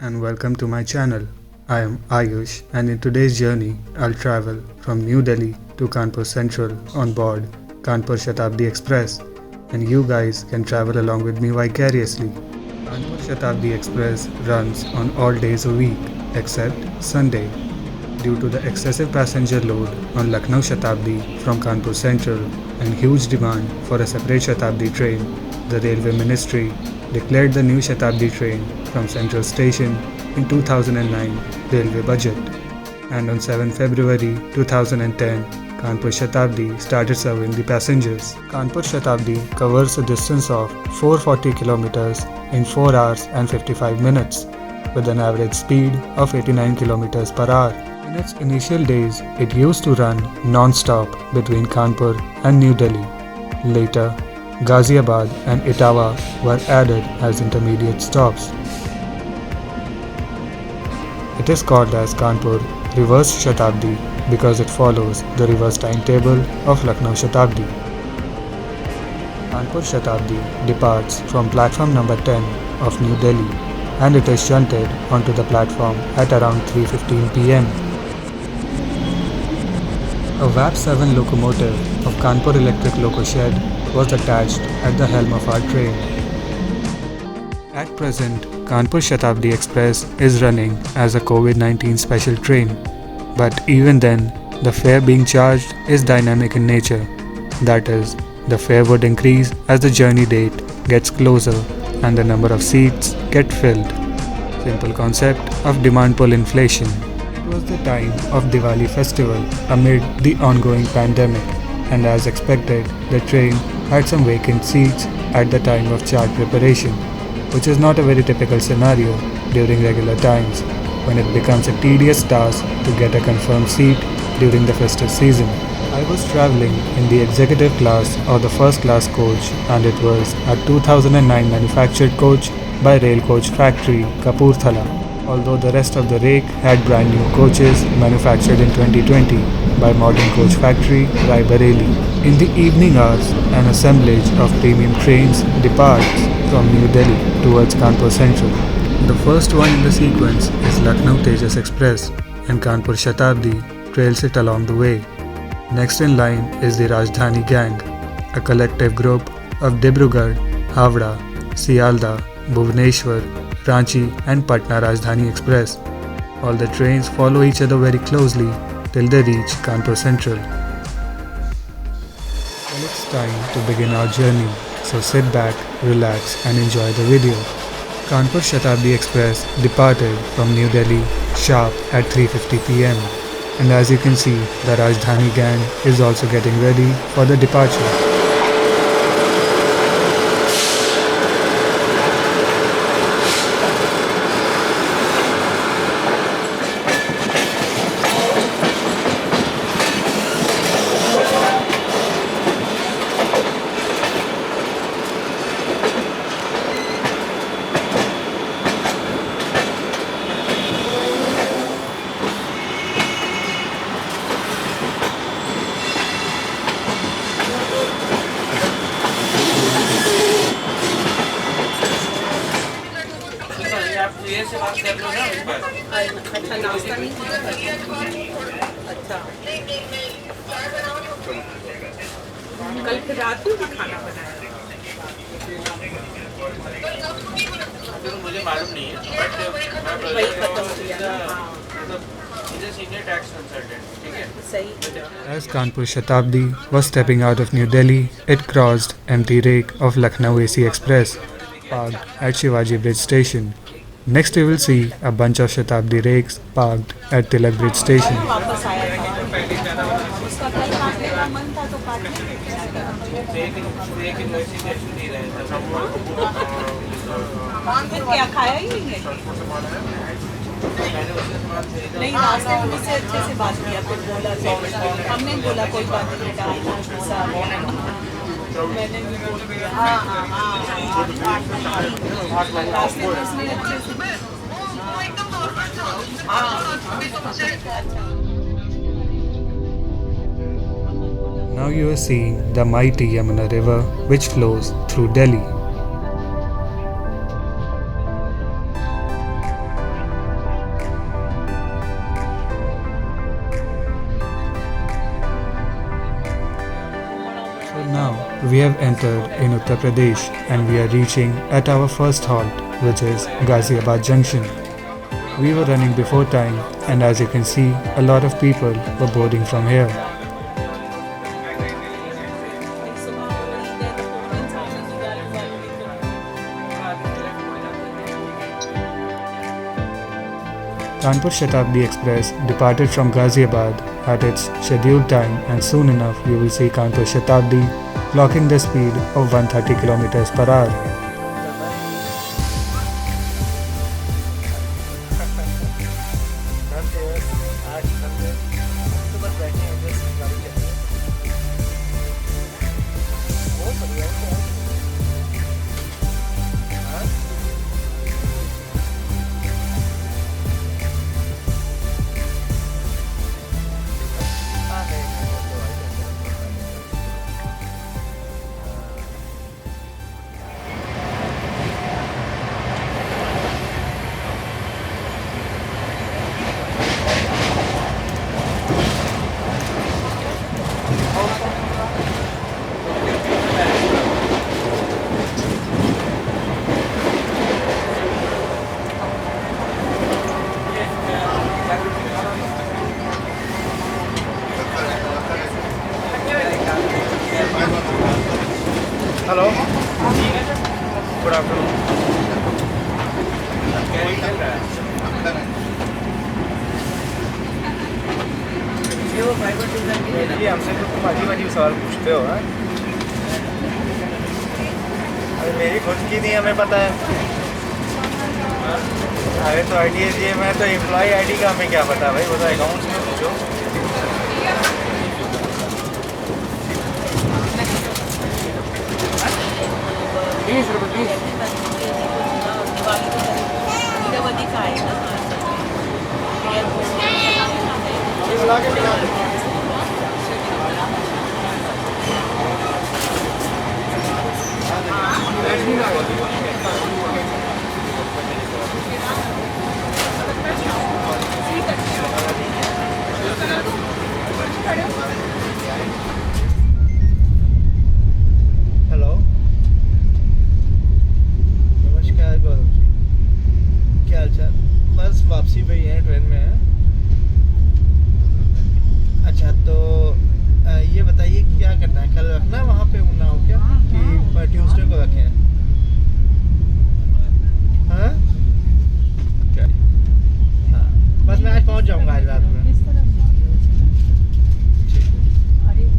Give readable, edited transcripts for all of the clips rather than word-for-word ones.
and welcome to my channel. I am Ayush and in today's journey I'll travel from New Delhi to Kanpur Central on board Kanpur Shatabdi Express and you guys can travel along with me vicariously. Kanpur Shatabdi Express runs on all days a week except Sunday. Due to the excessive passenger load on Lucknow Shatabdi from Kanpur Central and huge demand for a separate Shatabdi train, the Railway Ministry declared the new Shatabdi train from Central Station in 2009 Railway Budget. And on 7 February 2010, Kanpur Shatabdi started serving the passengers. Kanpur Shatabdi covers a distance of 440 kilometers in 4 hours and 55 minutes with an average speed of 89 kilometers per hour. In its initial days, it used to run non-stop between Kanpur and New Delhi. Later, Ghaziabad and Etawah were added as intermediate stops. It is called as Kanpur Reverse Shatabdi because it follows the reverse timetable of Lucknow Shatabdi. Kanpur Shatabdi departs from platform number 10 of New Delhi and it is shunted onto the platform at around 3:15 pm. A VAP-7 locomotive of Kanpur Electric Loco Shed was attached at the helm of our train. At present, Kanpur Shatabdi Express is running as a COVID-19 special train, but even then, the fare being charged is dynamic in nature. That is, the fare would increase as the journey date gets closer and the number of seats get filled. Simple concept of demand pull inflation. It was the time of Diwali festival amid the ongoing pandemic, and as expected, the train had some vacant seats at the time of chart preparation, which is not a very typical scenario during regular times, when it becomes a tedious task to get a confirmed seat during the festive season. I was travelling in the executive class or the first class coach and it was a 2009 manufactured coach by Rail Coach Factory, Kapurthala. Although the rest of the rake had brand new coaches manufactured in 2020 by Modern Coach Factory, Raebareli. In the evening hours, an assemblage of premium trains departs from New Delhi towards Kanpur Central. The first one in the sequence is Lucknow Tejas Express and Kanpur Shatabdi trails it along the way. Next in line is the Rajdhani Gang, a collective group of Dibrugarh, Havda, Sialda, Bhubaneswar, Ranchi and Patna Rajdhani Express. All the trains follow each other very closely till they reach Kanpur Central. Well, it's time to begin our journey, so sit back, relax and enjoy the video. Kanpur Shatabdi Express departed from New Delhi sharp at 3:50 pm and as you can see, the Rajdhani gang is also getting ready for the departure. से बात कर लो ना उस पर। अच्छा नाश्ता नहीं किया? अच्छा कल फिर रात में भी खाना बनाया? तो मुझे मालूम नहीं है बट वही खत्म किया। As Kanpur Shatabdi was stepping out of New Delhi, it crossed empty rake of Lucknow AC Express, parked at Shivaji Bridge Station. Next you will see a bunch of Shatabdi rakes parked at Tilak Bridge Station. क्या खाया ही नहीं है? नहीं रास्ते में मुझसे अच्छे से बात किया फिर बोला हमने बोला कोई बात नहीं मैंने भी बोल दिया रास्ते में उसने अच्छे से Now you are seeing the mighty Yamuna River which flows through Delhi. We have entered in Uttar Pradesh and we are reaching at our first halt, which is Ghaziabad Junction. We were running before time, and as you can see, a lot of people were boarding from here. Kanpur Shatabdi Express departed from Ghaziabad at its scheduled time, and soon enough you will see Kanpur Shatabdi clocking the speed of 130 km per hour. Hello good afternoon ये हमसे तो तुम अजीब अजीब सवाल पूछते हो। हाँ अरे मेरी खुद की नहीं हमें पता है। अरे तो आईडी दिए, मैं तो एम्प्लॉय आईडी का हमें क्या पता भाई, वो तो अकाउंट्स में पूछो। हेलो नमस्कार गौरव जी, क्या हाल चाल? बस वापसी पे ही हैं, ट्रेन में हैं। अच्छा तो ये बताइए क्या करना है, कल रखना है वहाँ पे उड़ना हो क्या, कि ट्यूसडे को रखें? हाँ क्या? हाँ बस मैं आज पहुँच जाऊँगा आज रात में।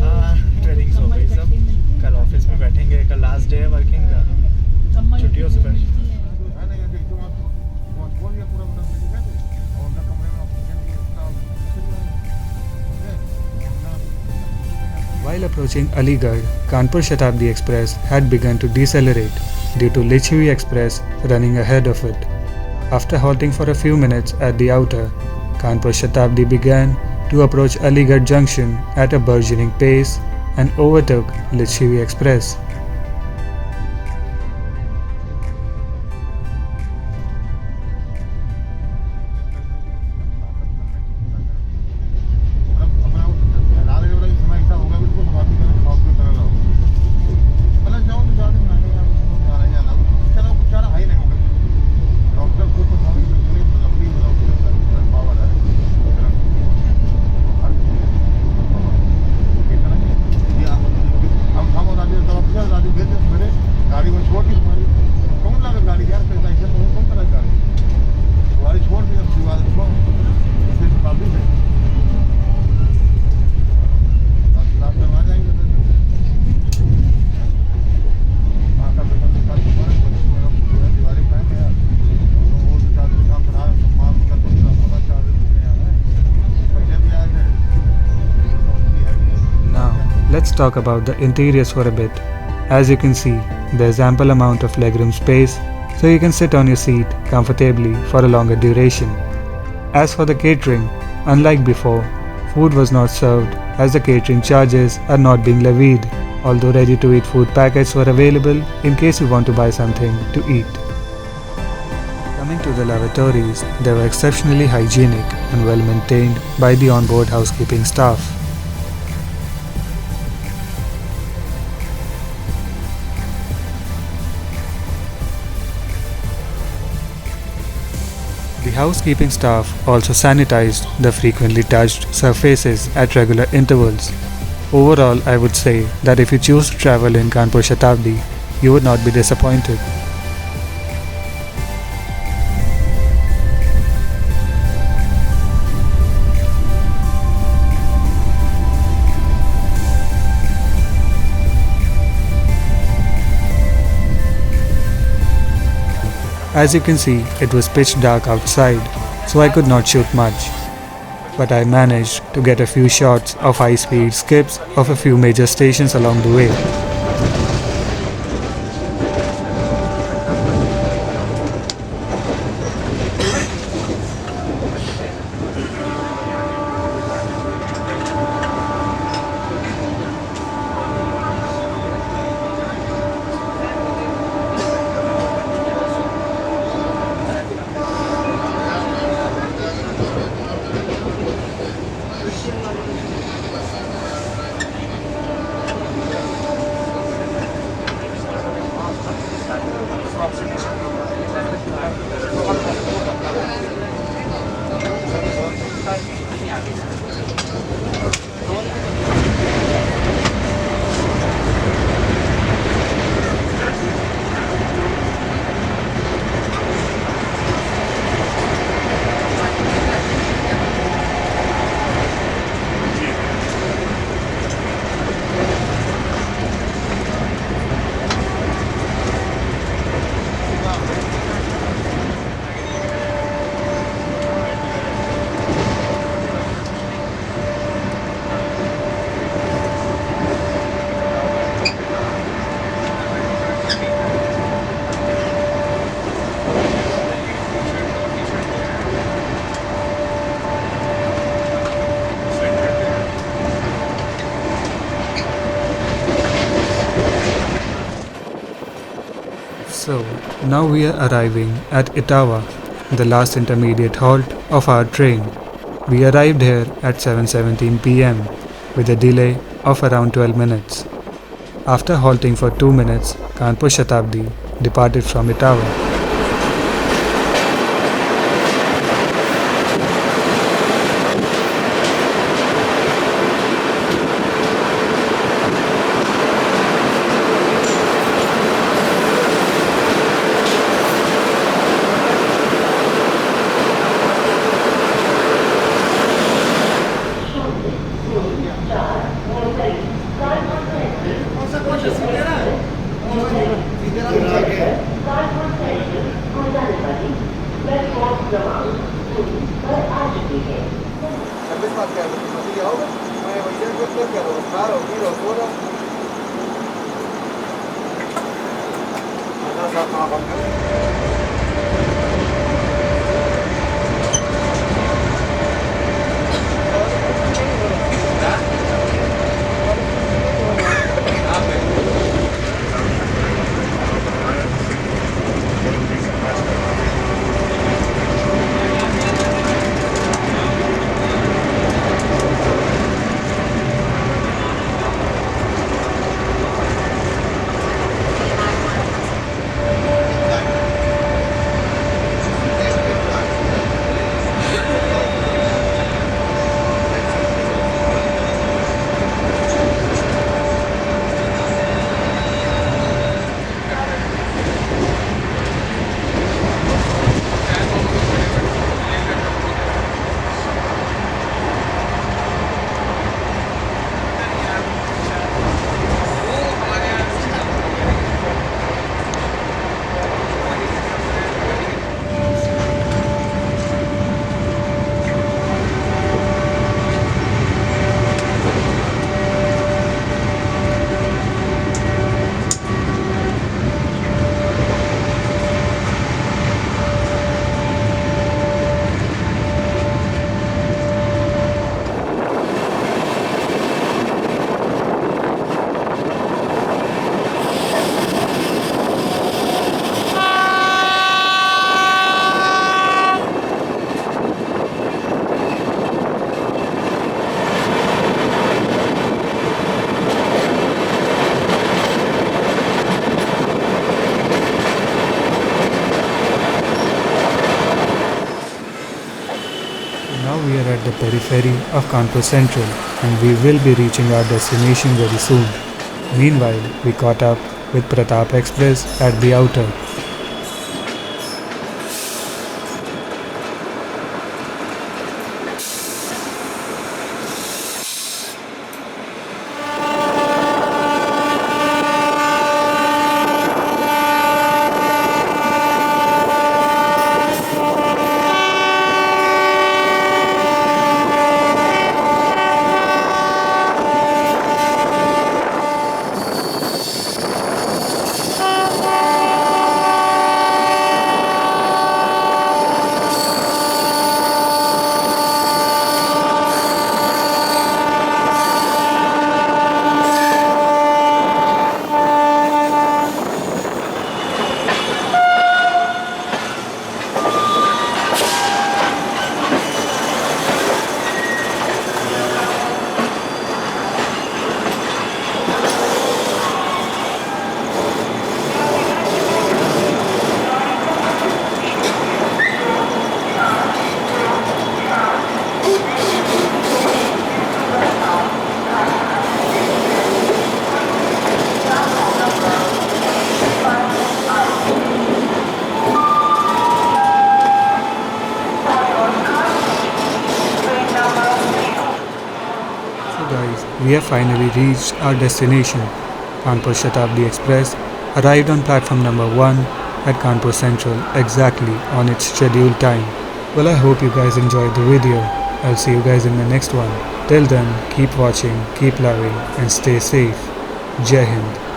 हाँ ट्रेनिंग हो गई सब, कल ऑफिस में बैठेंगे, कल लास्ट डे है वर्किंग का, छुट्टियों से बैठेंगे। While approaching Aligarh, Kanpur Shatabdi Express had begun to decelerate due to Lichhui Express running ahead of it. After halting for a few minutes at the outer, Kanpur Shatabdi began to approach Aligarh Junction at a burgeoning pace and overtook Lichhui Express. Let's talk about the interiors for a bit. As you can see, there's ample amount of legroom space, so you can sit on your seat comfortably for a longer duration. As for the catering, unlike before, food was not served as the catering charges are not being levied, although ready-to-eat food packets were available in case you want to buy something to eat. Coming to the lavatories, they were exceptionally hygienic and well maintained by the onboard housekeeping staff. The housekeeping staff also sanitized the frequently touched surfaces at regular intervals. Overall, I would say that if you choose to travel in Kanpur Shatabdi, you would not be disappointed. As you can see, it was pitch dark outside, so I could not shoot much. But I managed to get a few shots of high speed skips of a few major stations along the way. So, now we are arriving at Itawa, the last intermediate halt of our train. We arrived here at 7:17 pm with a delay of around 12 minutes. After halting for 2 minutes, Kanpur Shatabdi departed from Itawa. Now we are at the periphery of Kanpur Central and we will be reaching our destination very soon. Meanwhile, we caught up with Pratap Express at the outer. Guys, we have finally reached our destination. Kanpur Shatabdi Express arrived on platform number 1 at Kanpur Central exactly on its scheduled time. Well, I hope you guys enjoyed the video. I'll see you guys in the next one. Till then, keep watching, keep loving and stay safe. Jai Hind.